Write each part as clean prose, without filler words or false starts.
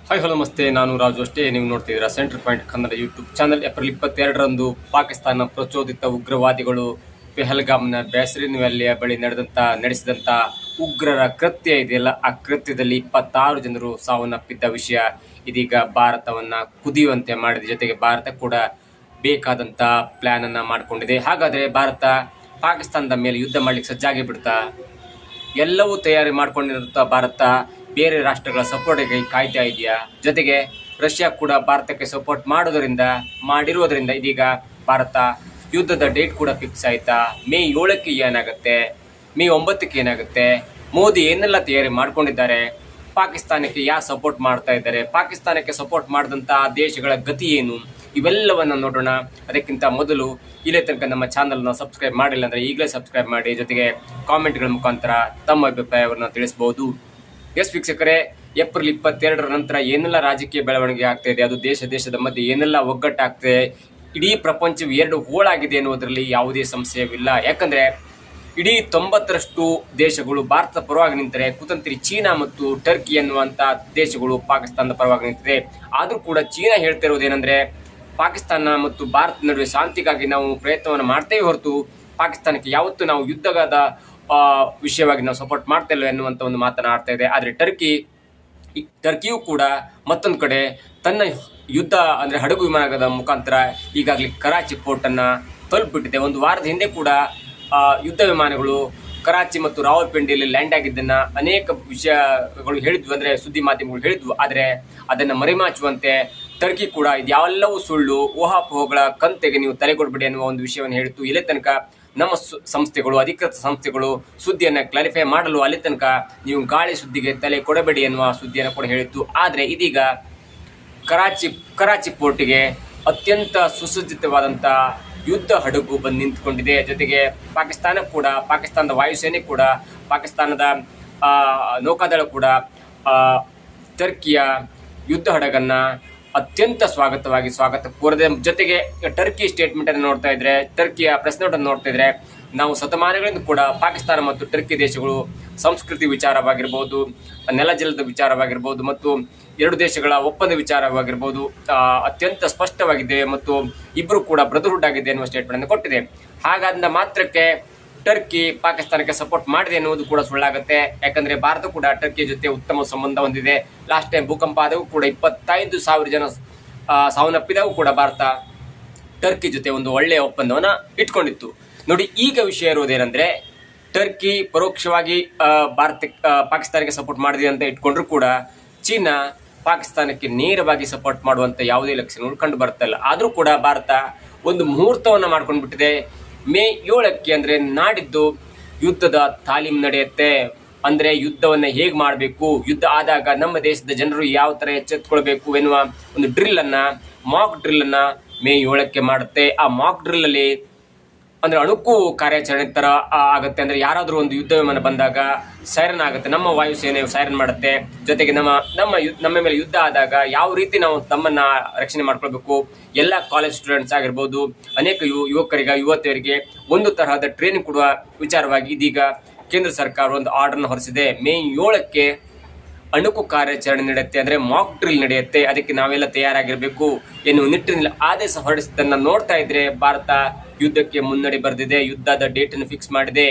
Hi hello ನಮಸ್ತೆ, ನಾನು ರಾಜು ಅಷ್ಟೇ. ನೀವು ನೋಡ್ತಿದ್ದೀರಾ centre point Kannada YouTube channel. April 22ರಂದು ಪಾಕಿಸ್ತಾನ ಪ್ರಚೋದಿತ ಉಗ್ರವಾದಿಗಳು ಪೆಹಲ್ಗಾಮ್ನ ಬ್ಯಾಸರಿನ್ ವ್ಯಾಲಿಯ ಬಳಿ ನಡೆಸಿದಂಥ ಉಗ್ರರ ಕೃತ್ಯ ಇದೆಯಲ್ಲ, ಆ ಕೃತ್ಯದಲ್ಲಿ 26 ಜನರು ಸಾವನ್ನಪ್ಪಿದ್ದ ವಿಷಯ ಇದೀಗ ಭಾರತವನ್ನು ಕುದಿಯುವಂತೆ ಮಾಡಿದ. ಜೊತೆಗೆ ಭಾರತ ಕೂಡ ಬೇಕಾದಂಥ ಪ್ಲ್ಯಾನನ್ನು ಮಾಡಿಕೊಂಡಿದೆ. ಹಾಗಾದರೆ ಭಾರತ ಪಾಕಿಸ್ತಾನದ ಮೇಲೆ ಯುದ್ಧ ಮಾಡಲಿಕ್ಕೆ ಸಜ್ಜಾಗಿ ಬಿಡ್ತಾ? ಎಲ್ಲವೂ ತಯಾರಿ ಮಾಡಿಕೊಂಡಿರುತ್ತ ಭಾರತ ಬೇರೆ ರಾಷ್ಟ್ರಗಳ ಸಪೋರ್ಟಿಗೆ ಕಾಯ್ತಾ ಇದೆಯಾ? ಜೊತೆಗೆ ರಷ್ಯಾ ಕೂಡ ಭಾರತಕ್ಕೆ ಸಪೋರ್ಟ್ ಮಾಡಿರುವುದರಿಂದ ಇದೀಗ ಭಾರತ ಯುದ್ಧದ ಡೇಟ್ ಕೂಡ ಫಿಕ್ಸ್ ಆಯ್ತಾ? ಮೇ 7ಕ್ಕೆ ಏನಾಗುತ್ತೆ, ಮೇ 9ಕ್ಕೆ ಏನಾಗುತ್ತೆ, ಮೋದಿ ಏನೆಲ್ಲ ತಯಾರಿ ಮಾಡ್ಕೊಂಡಿದ್ದಾರೆ, ಪಾಕಿಸ್ತಾನಕ್ಕೆ ಯಾರು ಸಪೋರ್ಟ್ ಮಾಡ್ತಾ ಇದ್ದಾರೆ, ಪಾಕಿಸ್ತಾನಕ್ಕೆ ಸಪೋರ್ಟ್ ಮಾಡಿದಂತಹ ದೇಶಗಳ ಗತಿ ಏನು, ಇವೆಲ್ಲವನ್ನು ನೋಡೋಣ. ಅದಕ್ಕಿಂತ ಮೊದಲು ಇಲ್ಲೇ ತನಕ ನಮ್ಮ ಚಾನಲ್ನ ಸಬ್ಸ್ಕ್ರೈಬ್ ಮಾಡಿಲ್ಲ ಅಂದರೆ ಈಗಲೇ ಸಬ್ಸ್ಕ್ರೈಬ್ ಮಾಡಿ. ಜೊತೆಗೆ ಕಾಮೆಂಟ್ಗಳ ಮುಖಾಂತರ ತಮ್ಮ ಅಭಿಪ್ರಾಯವನ್ನು ತಿಳಿಸಬಹುದು. ಎಸ್ ವೀಕ್ಷಕರೇ, ಏಪ್ರಿಲ್ 22ರ ನಂತರ ಏನೆಲ್ಲ ರಾಜಕೀಯ ಬೆಳವಣಿಗೆ ಆಗ್ತಾ ಇದೆ, ಅದು ದೇಶದ ಮಧ್ಯೆ ಏನೆಲ್ಲ ಒಗ್ಗಟ್ಟಾಗ್ತದೆ, ಇಡೀ ಪ್ರಪಂಚವು ಎರಡು ಹೋಳಾಗಿದೆ ಎನ್ನುವುದರಲ್ಲಿ ಯಾವುದೇ ಸಂಶಯವಿಲ್ಲ. ಯಾಕಂದರೆ ಇಡೀ 90ರಷ್ಟು ದೇಶಗಳು ಭಾರತದ ಪರವಾಗಿ ನಿಂತರೆ, ಕುತಂತ್ರಿ ಚೀನಾ ಮತ್ತು ಟರ್ಕಿ ಎನ್ನುವಂಥ ದೇಶಗಳು ಪಾಕಿಸ್ತಾನದ ಪರವಾಗಿ ನಿಂತಿದೆ. ಆದರೂ ಕೂಡ ಚೀನಾ ಹೇಳ್ತಿರೋದೇನೆಂದರೆ, ಪಾಕಿಸ್ತಾನ ಮತ್ತು ಭಾರತ ನಡುವೆ ಶಾಂತಿಗಾಗಿ ನಾವು ಪ್ರಯತ್ನವನ್ನು ಮಾಡ್ತೇವೆ ಹೊರತು ಪಾಕಿಸ್ತಾನಕ್ಕೆ ಯಾವತ್ತೂ ನಾವು ಯುದ್ಧದ ವಿಷಯವಾಗಿ ನಾವು ಸಪೋರ್ಟ್ ಮಾಡ್ತಾ ಇಲ್ಲ ಎನ್ನುವಂಥ ಒಂದು ಮಾತನಾಡ್ತಾ ಇದೆ. ಆದರೆ ಟರ್ಕಿಯೂ ಕೂಡ ಮತ್ತೊಂದು ಕಡೆ ತನ್ನ ಯುದ್ಧ ಅಂದರೆ ಹಡಗು ವಿಮಾನದ ಮುಖಾಂತರ ಈಗಾಗಲೇ ಕರಾಚಿ ಪೋರ್ಟನ್ನು ತಲುಪಿಬಿಟ್ಟಿದೆ. ಒಂದು ವಾರದ ಹಿಂದೆ ಕೂಡ ಯುದ್ಧ ವಿಮಾನಗಳು ಕರಾಚಿ ಮತ್ತು ರಾವಲ್ಪಿಂಡಿಯಲ್ಲಿ ಲ್ಯಾಂಡ್ ಆಗಿದ್ದನ್ನು ಅನೇಕ ವಿಷಯಗಳು ಹೇಳಿದ್ವು, ಅಂದರೆ ಸುದ್ದಿ ಮಾಧ್ಯಮಗಳು ಹೇಳಿದ್ವು. ಆದರೆ ಅದನ್ನು ಮರೆಮಾಚುವಂತೆ ಟರ್ಕಿ ಕೂಡ ಇದ್ಯಾವೆಲ್ಲವೂ ಸುಳ್ಳು, ಊಹಾಪೋಹಗಳ ಕಂತೆಗೆ ನೀವು ತಲೆಗೊಡ್ಬೇಡಿ ಎನ್ನುವ ಒಂದು ವಿಷಯವನ್ನು ಹೇಳಿತ್ತು. ಇಲ್ಲೇ ತನಕ ನಮ್ಮ ಸಂಸ್ಥೆಗಳು, ಅಧಿಕೃತ ಸಂಸ್ಥೆಗಳು ಸುದ್ದಿಯನ್ನು ಕ್ಲಾರಿಫೈ ಮಾಡಲು ಅಲ್ಲಿ ತನಕ ನೀವು ಗಾಳಿ ಸುದ್ದಿಗೆ ತಲೆ ಕೊಡಬೇಡಿ ಎನ್ನುವ ಸುದ್ದಿಯನ್ನು ಕೂಡ ಹೇಳಿತ್ತು. ಆದರೆ ಇದೀಗ ಕರಾಚಿ ಪೋರ್ಟಿಗೆ ಅತ್ಯಂತ ಸುಸಜ್ಜಿತವಾದಂಥ ಯುದ್ಧ ಹಡಗು ಬಂದು ನಿಂತುಕೊಂಡಿದೆ. ಜೊತೆಗೆ ಪಾಕಿಸ್ತಾನದ ವಾಯುಸೇನೆ ಕೂಡ, ಪಾಕಿಸ್ತಾನದ ನೌಕಾದಳ ಕೂಡ ಟರ್ಕಿಯ ಯುದ್ಧ ಹಡಗನ್ನು ಅತ್ಯಂತ ಸ್ವಾಗತ ಕೋರಿದೆ. ಜೊತೆಗೆ ಟರ್ಕಿ ಸ್ಟೇಟ್ಮೆಂಟನ್ನು ನೋಡ್ತಾ ಇದ್ರೆ, ಟರ್ಕಿಯ ಪ್ರೆಸ್ ನೋಟನ್ನು ನೋಡ್ತಾ ಇದ್ರೆ, ನಾವು ಶತಮಾನಗಳಿಂದ ಕೂಡ ಪಾಕಿಸ್ತಾನ ಮತ್ತು ಟರ್ಕಿ ದೇಶಗಳು ಸಂಸ್ಕೃತಿ ವಿಚಾರವಾಗಿರ್ಬೋದು, ನೆಲಜಲದ ವಿಚಾರವಾಗಿರ್ಬೋದು ಮತ್ತು ಎರಡು ದೇಶಗಳ ಒಪ್ಪಂದ ವಿಚಾರವಾಗಿರ್ಬೋದು ಅತ್ಯಂತ ಸ್ಪಷ್ಟವಾಗಿದೆ ಮತ್ತು ಇಬ್ಬರು ಕೂಡ ಬ್ರದರ್ಹುಡ್ ಆಗಿದೆ ಎನ್ನುವ ಸ್ಟೇಟ್ಮೆಂಟನ್ನು ಕೊಟ್ಟಿದೆ. ಹಾಗಾದ ಮಾತ್ರಕ್ಕೆ ಟರ್ಕಿ ಪಾಕಿಸ್ತಾನಕ್ಕೆ ಸಪೋರ್ಟ್ ಮಾಡಿದೆ ಎನ್ನುವುದು ಕೂಡ ಸುಳ್ಳಾಗುತ್ತೆ. ಯಾಕಂದರೆ ಭಾರತ ಕೂಡ ಟರ್ಕಿ ಜೊತೆ ಉತ್ತಮ ಸಂಬಂಧ ಹೊಂದಿದೆ. ಲಾಸ್ಟ್ ಟೈಮ್ ಭೂಕಂಪ ಆದಾಗೂ ಕೂಡ 25,000 ಜನ ಸಾವನ್ನಪ್ಪಿದಾಗೂ ಕೂಡ ಭಾರತ ಟರ್ಕಿ ಜೊತೆ ಒಂದು ಒಳ್ಳೆಯ ಒಪ್ಪಂದವನ್ನು ಇಟ್ಕೊಂಡಿತ್ತು. ನೋಡಿ, ಈಗ ವಿಷಯ ಇರುವುದೇನೆಂದರೆ, ಟರ್ಕಿ ಪರೋಕ್ಷವಾಗಿ ಪಾಕಿಸ್ತಾನಕ್ಕೆ ಸಪೋರ್ಟ್ ಮಾಡಿದೆ ಅಂತ ಇಟ್ಕೊಂಡ್ರೂ ಕೂಡ ಚೀನಾ ಪಾಕಿಸ್ತಾನಕ್ಕೆ ನೇರವಾಗಿ ಸಪೋರ್ಟ್ ಮಾಡುವಂಥ ಯಾವುದೇ ಲಕ್ಷಣಗಳು ಕಂಡು ಬರ್ತಾ ಇಲ್ಲ. ಆದರೂ ಕೂಡ ಭಾರತ ಒಂದು ಮುಹೂರ್ತವನ್ನು ಮಾಡ್ಕೊಂಡು ಬಿಟ್ಟಿದೆ. ಮೇ 7ಕ್ಕೆ ಅಂದರೆ ನಾಡಿದ್ದು ಯುದ್ಧದ ತಾಲೀಮ್ ನಡೆಯುತ್ತೆ. ಅಂದರೆ ಯುದ್ಧವನ್ನು ಹೇಗೆ ಮಾಡಬೇಕು, ಯುದ್ಧ ಆದಾಗ ನಮ್ಮ ದೇಶದ ಜನರು ಯಾವ ಥರ ಎಚ್ಚೆತ್ತುಕೊಳ್ಬೇಕು ಎನ್ನುವ ಒಂದು ಮಾಕ್ ಡ್ರಿಲ್ಲನ್ನು ಮೇ 7ಕ್ಕೆ ಮಾಡುತ್ತೆ. ಆ ಮಾಕ್ ಡ್ರಿಲ್ಲಲ್ಲಿ ಅಂದರೆ ಅಣುಕು ಕಾರ್ಯಾಚರಣೆ ಥರ ಆಗುತ್ತೆ. ಅಂದರೆ ಯಾರಾದರೂ ಒಂದು ಯುದ್ಧ ವಿಮಾನ ಬಂದಾಗ ಸೈರನ್ ಆಗುತ್ತೆ, ನಮ್ಮ ವಾಯುಸೇನೆ ಸೈರನ್ ಮಾಡುತ್ತೆ. ಜೊತೆಗೆ ನಮ್ಮ ಮೇಲೆ ಯುದ್ಧ ಆದಾಗ ಯಾವ ರೀತಿ ನಾವು ತಮ್ಮನ್ನು ರಕ್ಷಣೆ ಮಾಡ್ಕೊಳ್ಬೇಕು, ಎಲ್ಲ ಕಾಲೇಜ್ ಸ್ಟೂಡೆಂಟ್ಸ್ ಆಗಿರ್ಬೋದು, ಅನೇಕ ಯುವತಿಯರಿಗೆ ಒಂದು ತರಹದ ಟ್ರೈನಿಂಗ್ ಕೊಡುವ ವಿಚಾರವಾಗಿ ಇದೀಗ ಕೇಂದ್ರ ಸರ್ಕಾರ ಒಂದು ಆರ್ಡರ್ನ ಹೊರಡಿಸಿದೆ. ಮೇ 7ಕ್ಕೆ ಅಣುಕು ಕಾರ್ಯಾಚರಣೆ ನಡೆಯುತ್ತೆ, ಅಂದರೆ ಮಾಕ್ ಡ್ರಿಲ್ ನಡೆಯುತ್ತೆ. ಅದಕ್ಕೆ ನಾವೆಲ್ಲ ತಯಾರಾಗಿರಬೇಕು ಎನ್ನುವ ನಿಟ್ಟಿನಲ್ಲಿ ಆದೇಶ ಹೊರಡಿಸಿದ್ದನ್ನು ನೋಡ್ತಾ ಇದ್ರೆ ಭಾರತ ಯುದ್ಧಕ್ಕೆ ಮುನ್ನಡೆ ಬರೆದಿದೆ, ಯುದ್ಧದ ಡೇಟನ್ನು ಫಿಕ್ಸ್ ಮಾಡಿದೆ.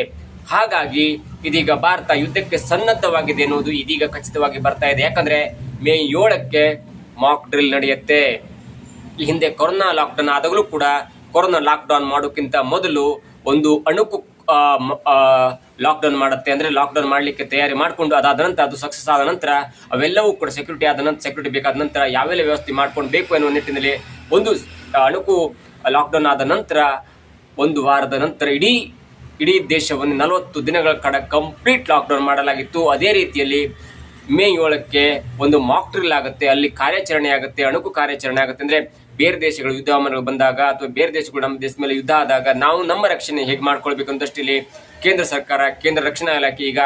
ಹಾಗಾಗಿ ಇದೀಗ ಭಾರತ ಯುದ್ಧಕ್ಕೆ ಸನ್ನದ್ಧವಾಗಿದೆ ಎನ್ನುವುದು ಇದೀಗ ಖಚಿತವಾಗಿ ಬರ್ತಾ ಇದೆ. ಯಾಕಂದರೆ ಮೇ 7ಕ್ಕೆ ಮಾಕ್ ಡ್ರಿಲ್ ನಡೆಯುತ್ತೆ. ಈ ಹಿಂದೆ ಕೊರೋನಾ ಲಾಕ್ಡೌನ್ ಆದಾಗಲೂ ಕೂಡ ಕೊರೋನಾ ಲಾಕ್ಡೌನ್ ಮಾಡೋಕ್ಕಿಂತ ಮೊದಲು ಒಂದು ಅಣುಕು ಲಾಕ್ಡೌನ್ ಮಾಡುತ್ತೆ. ಅಂದರೆ ಲಾಕ್ಡೌನ್ ಮಾಡಲಿಕ್ಕೆ ತಯಾರಿ ಮಾಡಿಕೊಂಡು ಅದಾದ ನಂತರ ಅದು ಸಕ್ಸಸ್ ಆದ ನಂತರ ಅವೆಲ್ಲವೂ ಕೂಡ ಸೆಕ್ಯೂರಿಟಿ ಬೇಕಾದ ನಂತರ ಯಾವೆಲ್ಲ ವ್ಯವಸ್ಥೆ ಮಾಡ್ಕೊಂಡು ಬೇಕು ಎನ್ನುವ ನಿಟ್ಟಿನಲ್ಲಿ ಒಂದು ಅಣುಕು ಲಾಕ್ಡೌನ್ ಆದ ನಂತರ ಒಂದು ವಾರದ ನಂತರ ಇಡೀ ದೇಶವನ್ನು 40 ದಿನಗಳ ಕಡೆ ಕಂಪ್ಲೀಟ್ ಲಾಕ್ಡೌನ್ ಮಾಡಲಾಗಿತ್ತು. ಅದೇ ರೀತಿಯಲ್ಲಿ ಮೇ 7ಕ್ಕೆ ಒಂದು ಮಾಕ್ ಡ್ರಿಲ್ ಆಗುತ್ತೆ, ಅಲ್ಲಿ ಕಾರ್ಯಾಚರಣೆ ಆಗುತ್ತೆ, ಅಣುಕು ಕಾರ್ಯಾಚರಣೆ ಆಗುತ್ತೆ. ಅಂದರೆ ಬೇರೆ ದೇಶಗಳು ಯುದ್ಧ ವಿಮಾನಗಳು ಬಂದಾಗ ಅಥವಾ ಬೇರೆ ದೇಶಗಳು ನಮ್ಮ ದೇಶದ ಮೇಲೆ ಯುದ್ಧ ಆದಾಗ ನಾವು ನಮ್ಮ ರಕ್ಷಣೆ ಹೇಗೆ ಮಾಡ್ಕೊಳ್ಬೇಕು ಅಂತಷ್ಟಲ್ಲಿ ಕೇಂದ್ರ ರಕ್ಷಣಾ ಇಲಾಖೆ ಈಗ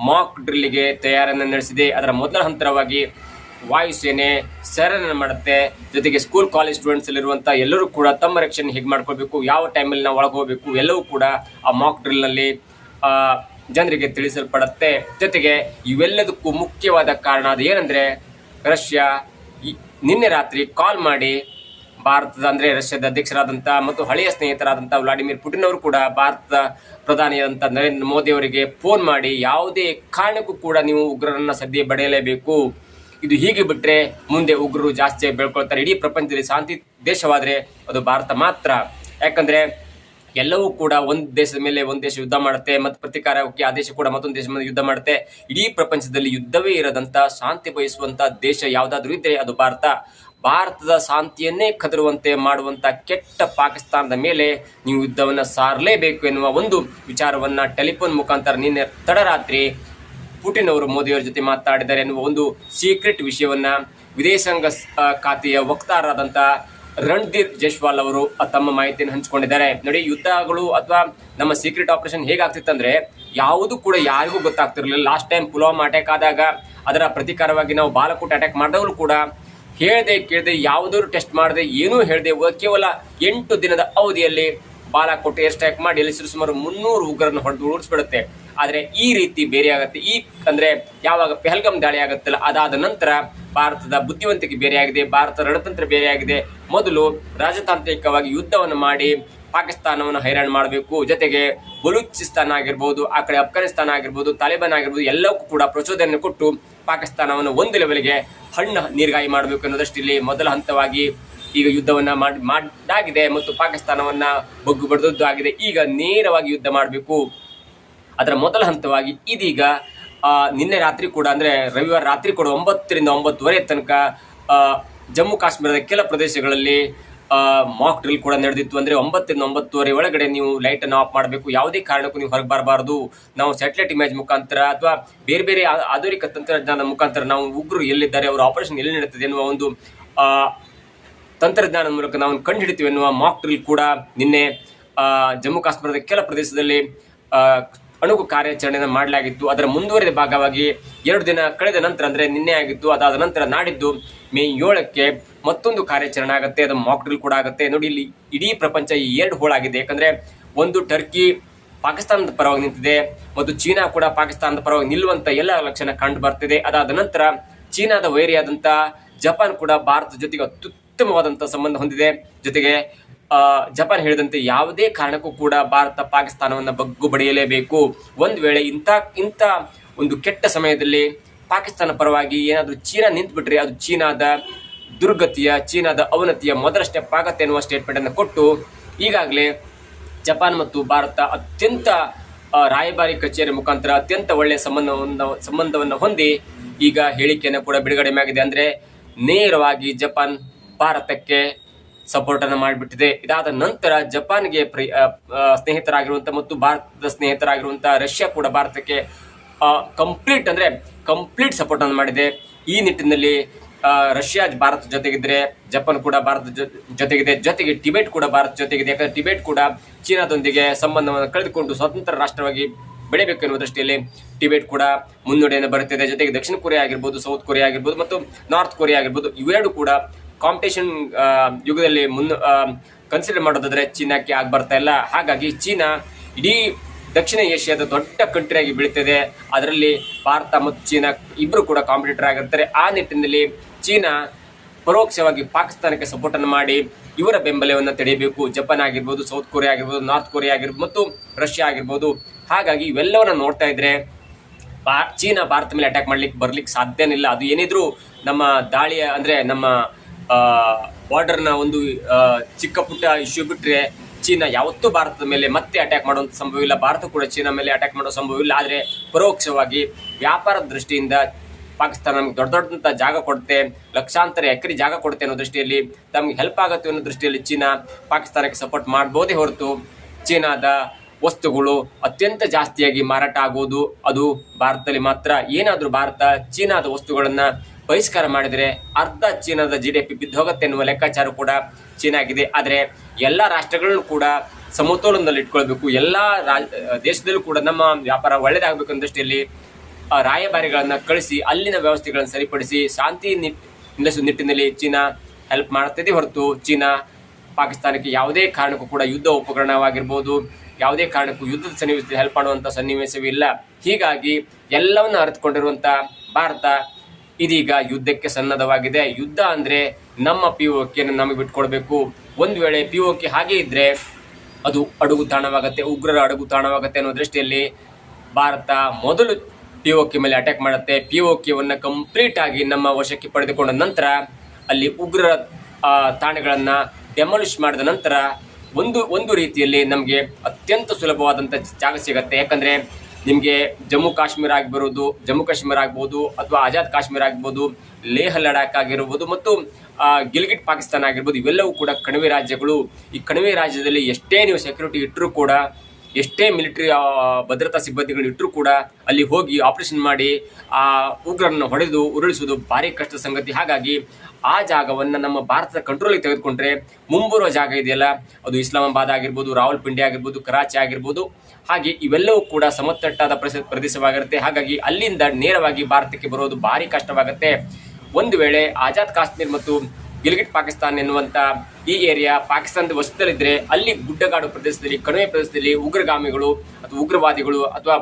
ಮಾಕ್ ಡ್ರಿಲ್ಗೆ ತಯಾರಿಯನ್ನು ನಡೆಸಿದೆ. ಅದರ ಮೊದಲ ಹಂತವಾಗಿ ವಾಯುಸೇನೆ ಸೈರನ್ ಮಾಡುತ್ತೆ. ಜೊತೆಗೆ ಸ್ಕೂಲ್ ಕಾಲೇಜ್ ಸ್ಟೂಡೆಂಟ್ಸ್ ಅಲ್ಲಿರುವಂಥ ಎಲ್ಲರೂ ಕೂಡ ತಮ್ಮ ರಕ್ಷಣೆ ಹೇಗೆ ಮಾಡ್ಕೊಳ್ಬೇಕು, ಯಾವ ಟೈಮಲ್ಲಿ ನಾವು ಒಳಗೆ ಹೋಗಬೇಕು, ಎಲ್ಲವೂ ಕೂಡ ಆ ಮಾಕ್ ಡ್ರಿಲ್ನಲ್ಲಿ ಜನರಿಗೆ ತಿಳಿಸಲ್ಪಡುತ್ತೆ. ಜೊತೆಗೆ ಇವೆಲ್ಲದಕ್ಕೂ ಮುಖ್ಯವಾದ ಕಾರಣ ಅದು ಏನಂದರೆ, ರಷ್ಯಾ ನಿನ್ನೆ ರಾತ್ರಿ ಕಾಲ್ ಮಾಡಿ ಭಾರತದ ಅಂದರೆ ರಷ್ಯಾದ ಅಧ್ಯಕ್ಷರಾದಂಥ ಮತ್ತು ಹಳೆಯ ಸ್ನೇಹಿತರಾದಂಥ ವ್ಲಾಡಿಮಿರ್ ಪುಟಿನ್ ಅವರು ಕೂಡ ಭಾರತದ ಪ್ರಧಾನಿಯಾದಂಥ ನರೇಂದ್ರ ಮೋದಿ ಅವರಿಗೆ ಫೋನ್ ಮಾಡಿ ಯಾವುದೇ ಕಾರಣಕ್ಕೂ ಕೂಡ ನೀವು ಉಗ್ರರನ್ನು ಸದ್ಯ ಬಡಿಯಲೇಬೇಕು, ಇದು ಹೀಗೆ ಬಿಟ್ಟರೆ ಮುಂದೆ ಉಗ್ರರು ಜಾಸ್ತಿ ಬೆಳ್ಕೊಳ್ತಾರೆ. ಇಡೀ ಪ್ರಪಂಚದಲ್ಲಿ ಶಾಂತಿ ದೇಶವಾದರೆ ಅದು ಭಾರತ ಮಾತ್ರ. ಯಾಕಂದರೆ ಎಲ್ಲವೂ ಕೂಡ ಒಂದು ದೇಶದ ಮೇಲೆ ಒಂದು ದೇಶ ಯುದ್ಧ ಮಾಡುತ್ತೆ ಮತ್ತು ಪ್ರತಿಕಾರಕ್ಕೆ ಆ ದೇಶ ಕೂಡ ಮತ್ತೊಂದು ದೇಶದ ಮೇಲೆ ಯುದ್ಧ ಮಾಡುತ್ತೆ. ಇಡೀ ಪ್ರಪಂಚದಲ್ಲಿ ಯುದ್ಧವೇ ಇರದಂಥ ಶಾಂತಿ ಬಯಸುವಂಥ ದೇಶ ಯಾವುದಾದ್ರೂ ಇದ್ದರೆ ಅದು ಭಾರತ. ಭಾರತದ ಶಾಂತಿಯನ್ನೇ ಕದರುವಂತೆ ಮಾಡುವಂಥ ಕೆಟ್ಟ ಪಾಕಿಸ್ತಾನದ ಮೇಲೆ ನೀವು ಯುದ್ಧವನ್ನು ಸಾರಲೇಬೇಕು ಎನ್ನುವ ಒಂದು ವಿಚಾರವನ್ನು ಟೆಲಿಫೋನ್ ಮುಖಾಂತರ ನಿನ್ನೆ ತಡರಾತ್ರಿ ಪುಟಿನ್ ಅವರು ಮೋದಿಯವರ ಜೊತೆ ಮಾತಾಡಿದ್ದಾರೆ ಎನ್ನುವ ಒಂದು ಸೀಕ್ರೆಟ್ ವಿಷಯವನ್ನು ವಿದೇಶಾಂಗ ಖಾತೆಯ ವಕ್ತಾರರಾದಂಥ ರಣಧೀರ್ ಜೈಸ್ವಾಲ್ ಅವರು ತಮ್ಮ ಮಾಹಿತಿಯನ್ನು ಹಂಚಿಕೊಂಡಿದ್ದಾರೆ. ನೋಡಿ, ಯುದ್ಧಗಳು ಅಥವಾ ನಮ್ಮ ಸೀಕ್ರೆಟ್ ಆಪರೇಷನ್ ಹೇಗಾಗ್ತಿತ್ತಂದ್ರೆ ಯಾವುದು ಕೂಡ ಯಾರಿಗೂ ಗೊತ್ತಾಗ್ತಿರಲಿಲ್ಲ. ಲಾಸ್ಟ್ ಟೈಮ್ ಪುಲ್ವಾಮಾ ಅಟ್ಯಾಕ್ ಆದಾಗ ಅದರ ಪ್ರತೀಕಾರವಾಗಿ ನಾವು ಬಾಲಕೋಟ್ ಅಟ್ಯಾಕ್ ಮಾಡಿದವರು ಕೂಡ ಹೇಳದೆ ಕೇಳದೆ ಯಾವುದಾದ್ರು ಟೆಸ್ಟ್ ಮಾಡದೆ ಏನೂ ಹೇಳದೆ ಕೇವಲ 8 ದಿನದ ಅವಧಿಯಲ್ಲಿ ಬಾಲಾಕೋಟ್ ಏರ್ ಸ್ಟ್ರೈಕ್ ಮಾಡಿ ಅಲ್ಲಿ ಸುಮಾರು 300 ಉಗ್ರರನ್ನು ಹೊಡೆದು ಉಳಿಸ್ಬಿಡುತ್ತೆ. ಆದರೆ ಈ ರೀತಿ ಬೇರೆ ಆಗುತ್ತೆ. ಅಂದರೆ ಯಾವಾಗ ಪೆಹಲ್ಗಮ್ ದಾಳಿ ಆಗುತ್ತಲ್ಲ, ಅದಾದ ನಂತರ ಭಾರತದ ಬುದ್ಧಿವಂತಿಕೆ ಬೇರೆಯಾಗಿದೆ, ಭಾರತದ ರಣತಂತ್ರ ಬೇರೆಯಾಗಿದೆ. ಮೊದಲು ರಾಜತಾಂತ್ರಿಕವಾಗಿ ಯುದ್ಧವನ್ನು ಮಾಡಿ ಪಾಕಿಸ್ತಾನವನ್ನು ಹೈರಾಣ ಮಾಡಬೇಕು. ಜೊತೆಗೆ ಬಲೂಚಿಸ್ತಾನ ಆಗಿರ್ಬೋದು, ಆ ಕಡೆ ಅಫ್ಘಾನಿಸ್ತಾನ ಆಗಿರ್ಬೋದು, ತಾಲಿಬಾನ್ ಆಗಿರ್ಬೋದು, ಎಲ್ಲಕ್ಕೂ ಕೂಡ ಪ್ರಚೋದನೆ ಕೊಟ್ಟು ಪಾಕಿಸ್ತಾನವನ್ನು ಒಂದು ಲೆವೆಲ್ಗೆ ಹಣ್ಣು ನೀರ್ಗಾಯಿ ಮಾಡಬೇಕು ಅನ್ನೋದಷ್ಟಿಲ್ಲಿ ಮೊದಲ ಹಂತವಾಗಿ ಈಗ ಯುದ್ಧವನ್ನು ಮಾಡಾಗಿದೆ ಮತ್ತು ಪಾಕಿಸ್ತಾನವನ್ನು ಬಗ್ಗು ಬಡಿದದ್ದು ಆಗಿದೆ. ಈಗ ನೇರವಾಗಿ ಯುದ್ಧ ಮಾಡಬೇಕು. ಅದರ ಮೊದಲ ಹಂತವಾಗಿ ಇದೀಗ ನಿನ್ನೆ ರಾತ್ರಿ ಕೂಡ ಅಂದರೆ ರವಿವಾರ ರಾತ್ರಿ ಕೂಡ 9 ರಿಂದ 9:30 ತನಕ ಜಮ್ಮು ಕಾಶ್ಮೀರದ ಕೆಲ ಪ್ರದೇಶಗಳಲ್ಲಿ ಮಾಕ್ ಡ್ರಿಲ್ ಕೂಡ ನಡೆದಿತ್ತು. ಅಂದರೆ 9 ರಿಂದ 9:30 ಒಳಗಡೆ ನೀವು ಲೈಟನ್ನು ಆಫ್ ಮಾಡಬೇಕು, ಯಾವುದೇ ಕಾರಣಕ್ಕೂ ನೀವು ಹೊರಗೆ ಬರಬಾರದು. ನಾವು ಸ್ಯಾಟಲೈಟ್ ಇಮೇಜ್ ಮುಖಾಂತರ ಅಥವಾ ಬೇರೆ ಬೇರೆ ಆಧುನಿಕ ತಂತ್ರಜ್ಞಾನದ ಮುಖಾಂತರ ನಾವು ಉಗ್ರರು ಎಲ್ಲಿದ್ದಾರೆ, ಅವರ ಆಪರೇಷನ್ ಎಲ್ಲಿ ನಡೀತದೆ ಎನ್ನುವ ಒಂದು ತಂತ್ರಜ್ಞಾನದ ಮೂಲಕ ನಾವು ಕಂಡುಹಿಡಿತೀವಿ ಎನ್ನುವ ಮಾಕ್ ಡ್ರಿಲ್ ಕೂಡ ನಿನ್ನೆ ಜಮ್ಮು ಕಾಶ್ಮೀರದ ಕೆಲ ಪ್ರದೇಶದಲ್ಲಿ ಅಣುಕು ಕಾರ್ಯಾಚರಣೆಯನ್ನು ಮಾಡಲಾಗಿತ್ತು. ಅದರ ಮುಂದುವರಿದ ಭಾಗವಾಗಿ 2 ದಿನ ಕಳೆದ ನಂತರ ಅಂದರೆ ನಿನ್ನೆ ಆಗಿತ್ತು, ಅದಾದ ನಂತರ ನಾಡಿದ್ದು ಮೇ 7ಕ್ಕೆ ಮತ್ತೊಂದು ಕಾರ್ಯಾಚರಣೆ ಆಗುತ್ತೆ, ಅದು ಮಾಕ್ ಡ್ರಿಲ್ ಕೂಡ ಆಗುತ್ತೆ. ನೋಡಿ, ಇಲ್ಲಿ ಇಡೀ ಪ್ರಪಂಚ 2 ಹೋಳಾಗಿದೆ. ಯಾಕಂದರೆ ಒಂದು ಟರ್ಕಿ ಪಾಕಿಸ್ತಾನದ ಪರವಾಗಿ ನಿಂತಿದೆ ಮತ್ತು ಚೀನಾ ಕೂಡ ಪಾಕಿಸ್ತಾನದ ಪರವಾಗಿ ನಿಲ್ಲುವಂಥ ಎಲ್ಲ ಲಕ್ಷಣ ಕಂಡು ಬರ್ತಿದೆ. ಅದಾದ ನಂತರ ಚೀನಾದ ವೈರಿಯಾದಂಥ ಜಪಾನ್ ಕೂಡ ಭಾರತದ ಜೊತೆಗೆ ಅತ್ಯುತ್ತಮವಾದಂಥ ಸಂಬಂಧ ಹೊಂದಿದೆ. ಜೊತೆಗೆ ಜಪಾನ್ ಹೇಳಿದಂತೆ ಯಾವುದೇ ಕಾರಣಕ್ಕೂ ಕೂಡ ಭಾರತ ಪಾಕಿಸ್ತಾನವನ್ನು ಬಗ್ಗು ಬಡಿಯಲೇಬೇಕು. ಒಂದು ವೇಳೆ ಇಂಥ ಒಂದು ಕೆಟ್ಟ ಸಮಯದಲ್ಲಿ ಪಾಕಿಸ್ತಾನ ಪರವಾಗಿ ಏನಾದರೂ ಚೀನಾ ನಿಂತುಬಿಟ್ರೆ ಅದು ಚೀನಾದ ದುರ್ಗತಿಯ, ಚೀನಾದ ಅವನತಿಯ ಮೊದಲ ಸ್ಟೆಪ್ ಆಗತ್ತೆ ಎನ್ನುವ ಸ್ಟೇಟ್ಮೆಂಟನ್ನು ಕೊಟ್ಟು ಈಗಾಗಲೇ ಜಪಾನ್ ಮತ್ತು ಭಾರತ ಅತ್ಯಂತ ರಾಯಭಾರಿ ಕಚೇರಿ ಮುಖಾಂತರ ಅತ್ಯಂತ ಒಳ್ಳೆಯ ಸಂಬಂಧವನ್ನು ಹೊಂದಿ ಈಗ ಹೇಳಿಕೆಯನ್ನು ಕೂಡ ಬಿಡುಗಡೆ ಮಾಡಿದೆ. ಅಂದರೆ ನೇರವಾಗಿ ಜಪಾನ್ ಭಾರತಕ್ಕೆ ಸಪೋರ್ಟನ್ನು ಮಾಡಿಬಿಟ್ಟಿದೆ. ಇದಾದ ನಂತರ ಜಪಾನ್ಗೆ ಸ್ನೇಹಿತರಾಗಿರುವಂಥ ಮತ್ತು ಭಾರತದ ಸ್ನೇಹಿತರಾಗಿರುವಂಥ ರಷ್ಯಾ ಕೂಡ ಭಾರತಕ್ಕೆ ಕಂಪ್ಲೀಟ್ ಸಪೋರ್ಟನ್ನು ಮಾಡಿದೆ. ಈ ನಿಟ್ಟಿನಲ್ಲಿ ರಷ್ಯಾ ಭಾರತ ಜೊತೆಗಿದ್ರೆ ಜಪಾನ್ ಕೂಡ ಭಾರತ ಜೊತೆಗಿದೆ. ಜೊತೆಗೆ ಟಿಬೆಟ್ ಕೂಡ ಭಾರತ ಜೊತೆಗಿದೆ. ಯಾಕಂದರೆ ಟಿಬೆಟ್ ಕೂಡ ಚೀನಾದೊಂದಿಗೆ ಸಂಬಂಧವನ್ನು ಕಳೆದುಕೊಂಡು ಸ್ವತಂತ್ರ ರಾಷ್ಟ್ರವಾಗಿ ಬೆಳೆಯಬೇಕು ಎನ್ನುವ ದೃಷ್ಟಿಯಲ್ಲಿ ಟಿಬೆಟ್ ಕೂಡ ಮುನ್ನಡೆಯನ್ನು ಬರುತ್ತಿದೆ. ಜೊತೆಗೆ ದಕ್ಷಿಣ ಕೊರಿಯಾ ಆಗಿರ್ಬೋದು, ಸೌತ್ ಕೊರಿಯಾ ಆಗಿರ್ಬೋದು ಮತ್ತು ನಾರ್ತ್ ಕೊರಿಯಾ ಆಗಿರ್ಬೋದು, ಇವೆರಡು ಕೂಡ ಕಾಂಪಿಟೇಷನ್ ಯುಗದಲ್ಲಿ ಕನ್ಸಿಡರ್ ಮಾಡೋದಾದ್ರೆ ಚೀನಾಕ್ಕೆ ಬರ್ತಾ ಇಲ್ಲ. ಹಾಗಾಗಿ ಚೀನಾ ಇಡೀ ದಕ್ಷಿಣ ಏಷ್ಯಾದ ದೊಡ್ಡ ಕಂಟ್ರಿಯಾಗಿ ಬೆಳೀತಿದೆ. ಅದರಲ್ಲಿ ಭಾರತ ಮತ್ತು ಚೀನಾ ಇಬ್ಬರು ಕೂಡ ಕಾಂಪಿಟೇಟರ್ ಆಗಿರ್ತಾರೆ. ಆ ನಿಟ್ಟಿನಲ್ಲಿ ಚೀನಾ ಪರೋಕ್ಷವಾಗಿ ಪಾಕಿಸ್ತಾನಕ್ಕೆ ಸಪೋರ್ಟನ್ನು ಮಾಡಿ ಇವರ ಬೆಂಬಲವನ್ನು ತಡೆಯಬೇಕು. ಜಪಾನ್ ಆಗಿರ್ಬೋದು, ಸೌತ್ ಕೊರಿಯಾ ಆಗಿರ್ಬೋದು, ನಾರ್ತ್ ಕೊರಿಯಾ ಆಗಿರ್ಬೋದು ಮತ್ತು ರಷ್ಯಾ ಆಗಿರ್ಬೋದು. ಹಾಗಾಗಿ ಇವೆಲ್ಲವನ್ನು ನೋಡ್ತಾ ಇದ್ರೆ ಚೀನಾ ಭಾರತ ಮೇಲೆ ಅಟ್ಯಾಕ್ ಬರ್ಲಿಕ್ಕೆ ಸಾಧ್ಯನಿಲ್ಲ. ಅದು ಏನಿದ್ರು ನಮ್ಮ ದಾಳಿಯ ಅಂದರೆ ನಮ್ಮ ಬಾರ್ಡರ್ನ ಒಂದು ಚಿಕ್ಕ ಪುಟ್ಟ ಇಶ್ಯೂ ಬಿಟ್ಟರೆ ಚೀನಾ ಯಾವತ್ತೂ ಭಾರತದ ಮೇಲೆ ಮತ್ತೆ ಅಟ್ಯಾಕ್ ಮಾಡುವಂಥ ಸಂಭವ ಇಲ್ಲ. ಭಾರತ ಕೂಡ ಚೀನಾ ಮೇಲೆ ಅಟ್ಯಾಕ್ ಮಾಡೋ ಸಂಭವ ಇಲ್ಲ. ಆದರೆ ಪರೋಕ್ಷವಾಗಿ ವ್ಯಾಪಾರದ ದೃಷ್ಟಿಯಿಂದ ಪಾಕಿಸ್ತಾನ ನಮಗೆ ದೊಡ್ಡ ಜಾಗ ಕೊಡುತ್ತೆ, ಲಕ್ಷಾಂತರ ಎಕರೆ ಜಾಗ ಕೊಡುತ್ತೆ ಅನ್ನೋ ದೃಷ್ಟಿಯಲ್ಲಿ ತಮಗೆ ಹೆಲ್ಪ್ ಆಗುತ್ತೆ ಅನ್ನೋ ದೃಷ್ಟಿಯಲ್ಲಿ ಚೀನಾ ಪಾಕಿಸ್ತಾನಕ್ಕೆ ಸಪೋರ್ಟ್ ಮಾಡ್ಬೋದೇ ಹೊರತು ಚೀನಾದ ವಸ್ತುಗಳು ಅತ್ಯಂತ ಜಾಸ್ತಿಯಾಗಿ ಮಾರಾಟ ಆಗುವುದು ಅದು ಭಾರತದಲ್ಲಿ ಮಾತ್ರ. ಏನಾದರೂ ಭಾರತ ಚೀನಾದ ವಸ್ತುಗಳನ್ನು ಬಹಿಷ್ಕಾರ ಮಾಡಿದರೆ ಅರ್ಧ ಚೀನಾದ GDP ಬಿದ್ದು ಹೋಗುತ್ತೆ ಎನ್ನುವ ಲೆಕ್ಕಾಚಾರ ಕೂಡ ಚೀನಾಗಿದೆ. ಆದರೆ ಎಲ್ಲ ರಾಷ್ಟ್ರಗಳನ್ನು ಕೂಡ ಸಮತೋಲನದಲ್ಲಿ ಇಟ್ಕೊಳ್ಬೇಕು. ಎಲ್ಲ ದೇಶದಲ್ಲೂ ಕೂಡ ನಮ್ಮ ವ್ಯಾಪಾರ ಒಳ್ಳೆಯದಾಗಬೇಕು ಅನ್ನೋ ದೃಷ್ಟಿಯಲ್ಲಿ ರಾಯಭಾರಿಗಳನ್ನು ಕಳಿಸಿ ಅಲ್ಲಿನ ವ್ಯವಸ್ಥೆಗಳನ್ನು ಸರಿಪಡಿಸಿ ಶಾಂತಿ ನಿಟ್ಟಿನಲ್ಲಿ ಚೀನಾ ಹೆಲ್ಪ್ ಮಾಡುತ್ತದೆ ಹೊರತು ಚೀನಾ ಪಾಕಿಸ್ತಾನಕ್ಕೆ ಯಾವುದೇ ಕಾರಣಕ್ಕೂ ಕೂಡ ಯುದ್ಧ ಉಪಕರಣವಾಗಿರ್ಬೋದು, ಯಾವುದೇ ಕಾರಣಕ್ಕೂ ಯುದ್ಧದ ಸನ್ನಿವೇಶದಲ್ಲಿ ಹೆಲ್ಪ್ ಮಾಡುವಂಥ ಸನ್ನಿವೇಶವೇ ಇಲ್ಲ. ಹೀಗಾಗಿ ಎಲ್ಲವನ್ನು ಅರಿತುಕೊಂಡಿರುವಂಥ ಭಾರತ ಇದೀಗ ಯುದ್ಧಕ್ಕೆ ಸನ್ನದ್ಧವಾಗಿದೆ. ಯುದ್ಧ ಅಂದ್ರೆ ನಮ್ಮ POK ನಮಗೆ ಬಿಟ್ಕೊಡ್ಬೇಕು. ಒಂದು ವೇಳೆ POK ಹಾಗೆ ಇದ್ರೆ ಅದು ಅಡುಗು ತಾಣವಾಗುತ್ತೆ, ಉಗ್ರರ ಅಡುಗು ತಾಣವಾಗುತ್ತೆ ಅನ್ನೋ ದೃಷ್ಟಿಯಲ್ಲಿ ಭಾರತ ಮೊದಲು POK ಮೇಲೆ ಅಟ್ಯಾಕ್ ಮಾಡುತ್ತೆ. POKವನ್ನು ಕಂಪ್ಲೀಟ್ ಆಗಿ ನಮ್ಮ ವಶಕ್ಕೆ ಪಡೆದುಕೊಂಡ ನಂತರ ಅಲ್ಲಿ ಉಗ್ರರ ತಾಣಗಳನ್ನ ಡೆಮಾಲಿಷ್ ಮಾಡಿದ ನಂತರ ಒಂದು ರೀತಿಯಲ್ಲಿ ನಮಗೆ ಅತ್ಯಂತ ಸುಲಭವಾದಂಥ ಜಾಗ ಸಿಗುತ್ತೆ. ಯಾಕಂದ್ರೆ ನಿಮಗೆ ಜಮ್ಮು ಕಾಶ್ಮೀರ ಆಗ್ಬೋದು ಅಥವಾ ಆಜಾದ್ ಕಾಶ್ಮೀರ ಆಗ್ಬೋದು, ಲೇಹ್ ಲಡಾಖ್ ಆಗಿರ್ಬೋದು ಮತ್ತು ಗಿಲ್ಗಿಟ್ ಪಾಕಿಸ್ತಾನ ಆಗಿರ್ಬೋದು, ಇವೆಲ್ಲವೂ ಕೂಡ ಕಣಿವೆ ರಾಜ್ಯಗಳು. ಈ ಕಣಿವೆ ರಾಜ್ಯದಲ್ಲಿ ಎಷ್ಟೇ ನೀವು ಸೆಕ್ಯೂರಿಟಿ ಇಟ್ಟರೂ ಕೂಡ, ಎಷ್ಟೇ ಮಿಲಿಟರಿ ಭದ್ರತಾ ಸಿಬ್ಬಂದಿಗಳು ಇಟ್ಟರೂ ಕೂಡ ಅಲ್ಲಿ ಹೋಗಿ ಆಪರೇಷನ್ ಮಾಡಿ ಆ ಉಗ್ರರನ್ನು ಹೊಡೆದು ಉರುಳಿಸುವುದು ಭಾರಿ ಕಷ್ಟದ ಸಂಗತಿ. ಹಾಗಾಗಿ ಆ ಜಾಗವನ್ನು ನಮ್ಮ ಭಾರತದ ಕಂಟ್ರೋಲಿಗೆ ತೆಗೆದುಕೊಂಡ್ರೆ ಮುಂಬರುವ ಜಾಗ ಇದೆಯಲ್ಲ, ಅದು ಇಸ್ಲಾಮಾಬಾದ್ ಆಗಿರ್ಬೋದು, ರಾವಲ್ಪಿಂಡಿ ಆಗಿರ್ಬೋದು, ಕರಾಚಿ ಆಗಿರ್ಬೋದು, ಹಾಗೆ ಇವೆಲ್ಲವೂ ಕೂಡ ಸಮತಟ್ಟಾದ ಪ್ರದೇಶವಾಗಿರುತ್ತೆ. ಹಾಗಾಗಿ ಅಲ್ಲಿಂದ ನೇರವಾಗಿ ಭಾರತಕ್ಕೆ ಬರೋದು ಭಾರಿ ಕಷ್ಟವಾಗುತ್ತೆ. ಒಂದು ವೇಳೆ ಆಜಾದ್ ಕಾಶ್ಮೀರ್ ಮತ್ತು ಗಿಲ್ಗಿಟ್ ಪಾಕಿಸ್ತಾನ್ ಎನ್ನುವಂಥ ಈ ಏರಿಯಾ ಪಾಕಿಸ್ತಾನದ ವಶದಲ್ಲಿದ್ದರೆ ಅಲ್ಲಿ ಗುಡ್ಡಗಾಡು ಪ್ರದೇಶದಲ್ಲಿ, ಕಣಿವೆ ಪ್ರದೇಶದಲ್ಲಿ ಉಗ್ರಗಾಮಿಗಳು ಅಥವಾ ಉಗ್ರವಾದಿಗಳು ಅಥವಾ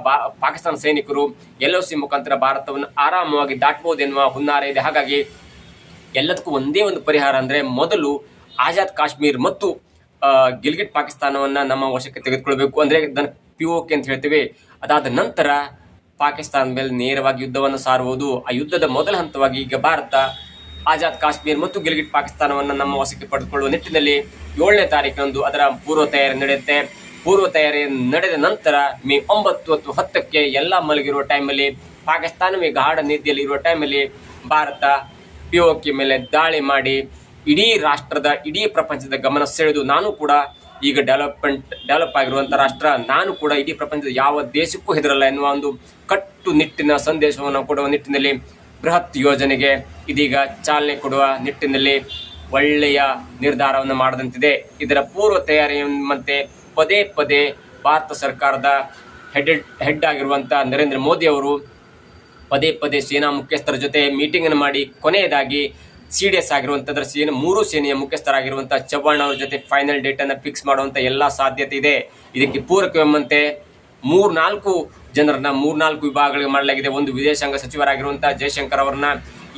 ಪಾಕಿಸ್ತಾನ ಸೈನಿಕರು LOC ಮುಖಾಂತರ ಭಾರತವನ್ನು ಆರಾಮವಾಗಿ ದಾಟಬಹುದು ಎನ್ನುವ ಹುನ್ನಾರ ಇದೆ. ಹಾಗಾಗಿ ಎಲ್ಲದಕ್ಕೂ ಒಂದೇ ಒಂದು ಪರಿಹಾರ ಅಂದರೆ ಮೊದಲು ಆಜಾದ್ ಕಾಶ್ಮೀರ್ ಮತ್ತು ಗಿಲ್ಗಿಟ್ ಪಾಕಿಸ್ತಾನವನ್ನು ನಮ್ಮ ವಶಕ್ಕೆ ತೆಗೆದುಕೊಳ್ಬೇಕು. ಅಂದರೆ ಇದನ್ನು POK ಅಂತ ಹೇಳ್ತೇವೆ. ಅದಾದ ನಂತರ ಪಾಕಿಸ್ತಾನ ಮೇಲೆ ನೇರವಾಗಿ ಯುದ್ಧವನ್ನು ಸಾರುವುದು. ಆ ಯುದ್ಧದ ಮೊದಲ ಹಂತವಾಗಿ ಈಗ ಭಾರತ ಆಜಾದ್ ಕಾಶ್ಮೀರ್ ಮತ್ತು ಗಿಲ್ಗಿಟ್ ಪಾಕಿಸ್ತಾನವನ್ನು ನಮ್ಮ ವಶಕ್ಕೆ ಪಡೆದುಕೊಳ್ಳುವ ನಿಟ್ಟಿನಲ್ಲಿ 7ನೇ ತಾರೀಕಂದು ಅದರ ಪೂರ್ವ ತಯಾರಿ ನಡೆಯುತ್ತೆ. ಪೂರ್ವ ತಯಾರಿ ನಡೆದ ನಂತರ ಮೇ 9 ಅಥವಾ 10ಕ್ಕೆ ಎಲ್ಲ ಮಲಗಿರುವ ಟೈಮಲ್ಲಿ, ಪಾಕಿಸ್ತಾನವೇ ಗಾಢ ನಿದ್ದೆಯಲ್ಲಿ ಇರುವ ಟೈಮಲ್ಲಿ ಭಾರತ POK ಮೇಲೆ ದಾಳಿ ಮಾಡಿ ಇಡೀ ರಾಷ್ಟ್ರದ, ಇಡೀ ಪ್ರಪಂಚದ ಗಮನ ಸೆಳೆದು, ನಾನು ಕೂಡ ಈಗ ಡೆವಲಪ್ ಆಗಿರುವಂಥ ರಾಷ್ಟ್ರ, ನಾನು ಕೂಡ ಇಡೀ ಪ್ರಪಂಚದ ಯಾವ ದೇಶಕ್ಕೂ ಹೆದರಲ್ಲ ಎನ್ನುವ ಒಂದು ಕಟ್ಟುನಿಟ್ಟಿನ ಸಂದೇಶವನ್ನು ಕೊಡುವ ನಿಟ್ಟಿನಲ್ಲಿ ಬೃಹತ್ ಯೋಜನೆಗೆ ಇದೀಗ ಚಾಲನೆ ಕೊಡುವ ನಿಟ್ಟಿನಲ್ಲಿ ಒಳ್ಳೆಯ ನಿರ್ಧಾರವನ್ನು ಮಾಡದಂತಿದೆ. ಇದರ ಪೂರ್ವ ತಯಾರಿಯಂತೆ ಪದೇ ಪದೇ ಭಾರತ ಸರ್ಕಾರದ ಹೆಡ್ ಆಗಿರುವಂಥ ನರೇಂದ್ರ ಮೋದಿ ಅವರು ಪದೇ ಪದೇ ಸೇನಾ ಮುಖ್ಯಸ್ಥರ ಜೊತೆ ಮೀಟಿಂಗ್ ಅನ್ನು ಮಾಡಿ ಕೊನೆಯದಾಗಿ CDS ಆಗಿರುವಂಥದ್ರ ಮೂರು ಸೇನೆಯ ಮುಖ್ಯಸ್ಥರಾಗಿರುವಂಥ ಚವ್ಹಾಣ್ ಅವರ ಜೊತೆ ಫೈನಲ್ ಡೇಟ್ ಅನ್ನು ಫಿಕ್ಸ್ ಮಾಡುವಂಥ ಎಲ್ಲ ಸಾಧ್ಯತೆ ಇದೆ. ಇದಕ್ಕೆ ಪೂರಕವೆಂಬಂತೆ 3-4 ಜನರನ್ನ 3-4 ವಿಭಾಗಗಳಿಗೆ ಮಾಡಲಾಗಿದೆ. ಒಂದು ವಿದೇಶಾಂಗ ಸಚಿವರಾಗಿರುವಂಥ ಜಯಶಂಕರ್ ಅವರನ್ನ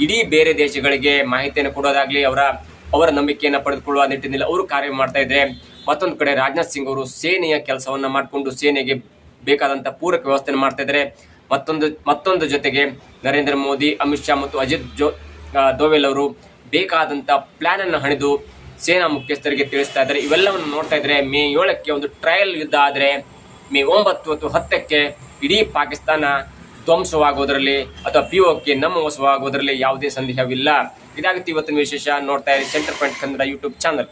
ಇಡೀ ಬೇರೆ ದೇಶಗಳಿಗೆ ಮಾಹಿತಿಯನ್ನು ಕೊಡೋದಾಗ್ಲಿ, ಅವರ ನಂಬಿಕೆಯನ್ನು ಪಡೆದುಕೊಳ್ಳುವ ನಿಟ್ಟಿನಲ್ಲಿ ಅವರು ಕಾರ್ಯ ಮಾಡ್ತಾ ಇದ್ದಾರೆ. ಮತ್ತೊಂದು ಕಡೆ ರಾಜನಾಥ್ ಸಿಂಗ್ ಅವರು ಸೇನೆಯ ಕೆಲಸವನ್ನ ಮಾಡಿಕೊಂಡು ಸೇನೆಗೆ ಬೇಕಾದಂಥ ಪೂರಕ ವ್ಯವಸ್ಥೆಯನ್ನು ಮಾಡ್ತಾ ಇದ್ದಾರೆ. ಮತ್ತೊಂದು ಜೊತೆಗೆ ನರೇಂದ್ರ ಮೋದಿ, ಅಮಿತ್ ಶಾ ಮತ್ತು ಅಜಿತ್ ದೋವೆಲ್ ಅವರು ಬೇಕಾದಂಥ ಪ್ಲಾನ್ ಅನ್ನು ಹಣಿದು ಸೇನಾ ಮುಖ್ಯಸ್ಥರಿಗೆ ತಿಳಿಸ್ತಾ ಇದ್ದಾರೆ. ಇವೆಲ್ಲವನ್ನು ನೋಡ್ತಾ ಇದ್ರೆ ಮೇ 7ಕ್ಕೆ ಒಂದು ಟ್ರಯಲ್ ಯುದ್ಧ ಆದರೆ ಮೇ 9 ಅಥವಾ 10ಕ್ಕೆ ಇಡೀ ಪಾಕಿಸ್ತಾನ ಧ್ವಂಸವಾಗುವುದರಲ್ಲಿ ಅಥವಾ POK ನಮ್ಮ ವಶವಾಗುವುದರಲ್ಲಿ ಯಾವುದೇ ಸಂದೇಹವಿಲ್ಲ. ಇದಾಗುತ್ತೆ ಇವತ್ತಿನ ವಿಶೇಷ. ನೋಡ್ತಾ ಇರಿ centre point Kannada YouTube channel.